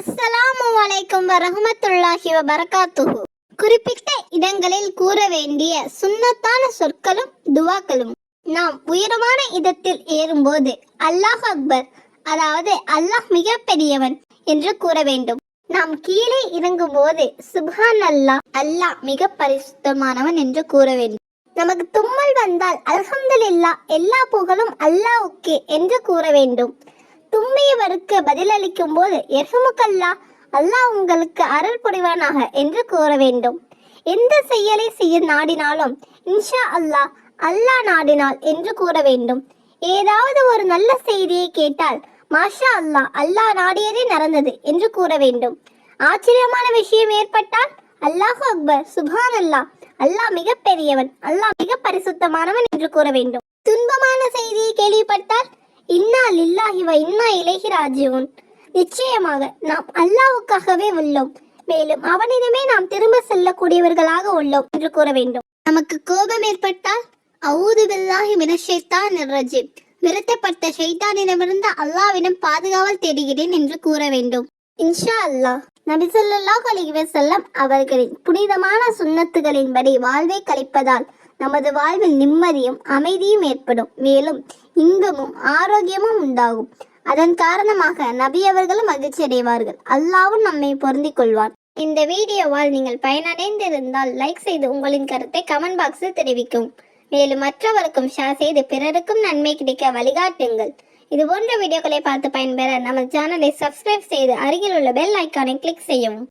அஸ்ஸலாமு அலைக்கும் வரஹ்மத்துல்லாஹி வபரகாத்துஹு. குறிப்பிட்ட இடங்களில் கூற வேண்டிய சுன்னத்தான சொற்களும் துவாக்களும். நாம் உயரமான இடத்தில் ஏறும்போது அல்லாஹ் அக்பர், அதாவது அல்லாஹ் மிக பெரியவன் என்று கூற வேண்டும். நாம் கீழே இறங்கும் போது சுப்ஹான் அல்லாஹ், அல்லாஹ் மிக பரிசுத்தமானவன் என்று கூற வேண்டும். நமக்கு தும்மல் வந்தால் அல்ஹம்துலில்லாஹ், எல்லா புகழும் அல்லாஹ்வுக்கே என்று கூற வேண்டும். தும்மியவருக்கு பதிலளிக்கும் போது எர்ஹமுக்கல்லா, அல்லாஹ் உங்களுக்கு அருள் புரிவானாக என்று கூற வேண்டும். எந்த செயலை செய்ய நாடினாலும் இன்ஷா அல்லாஹ், அல்லாஹ் நாடினால் என்று கூற வேண்டும். ஏதாவது ஒரு நல்ல செய்தியை கேட்டால் மாஷா அல்லாஹ், அல்லாஹ் நாடியதே நடந்தது என்று கூற வேண்டும். ஆச்சரியமான விஷயம் ஏற்பட்டால் அல்லாஹு அக்பர், சுப்ஹான் அல்லாஹ், அல்லாஹ் மிக பெரியவன், அல்லாஹ் மிக பரிசுத்தமானவன் என்று கூற வேண்டும். துன்பமான செய்தியை கேள்விப்பட்டால் இன்னா லில்லாஹி வ இன்னா இலைஹி ராஜிஊன், நிச்சயமாக நாம் அல்லாஹ்வுக்காகவே உள்ளோம், மேலும் அவனிடமே நாம் திரும்ப செல்லக்கூடியவர்களாக உள்ளோம் என்று கூற வேண்டும். நமக்கு கோபம் ஏற்பட்டால் அஊது பில்லாஹி மினஷ் ஷைத்தானிர் ரஜீம், விரட்டப்பட்ட ஷைத்தானிடமிருந்து அல்லாஹ்விடம் பாதுகாவல் தேடுகிறேன் என்று கூற வேண்டும். இன்ஷா அல்லாஹ். நபி ஸல்லல்லாஹு அலைஹி வஸல்லம் அவர்களின் புனிதமான சுன்னத்துகளின்படி வாழ்வை கழிப்பதால் நமது வாழ்வில் நிம்மதியும் அமைதியும் ஏற்படும், மேலும் இன்பமும் ஆரோக்கியமும் உண்டாகும். அதன் காரணமாக நபி அவர்களும் மகிழ்ச்சி அடைவார்கள். அல்லாஹ்வும் நம்மை பொருந்திக் கொள்வான். இந்த வீடியோவால் நீங்கள் பயனடைந்திருந்தால் லைக் செய்து உங்களின் கருத்தை கமெண்ட் பாக்ஸில் தெரிவிக்கவும். மேலும் மற்றவருக்கும் ஷேர் செய்து பிறருக்கும் நன்மை கிடைக்க வழிகாட்டுங்கள். இது போன்ற வீடியோக்களை பார்த்து பயன்பெற நமது சேனலை சப்ஸ்கிரைப் செய்து அருகில் உள்ள பெல் ஐக்கானை கிளிக் செய்யவும்.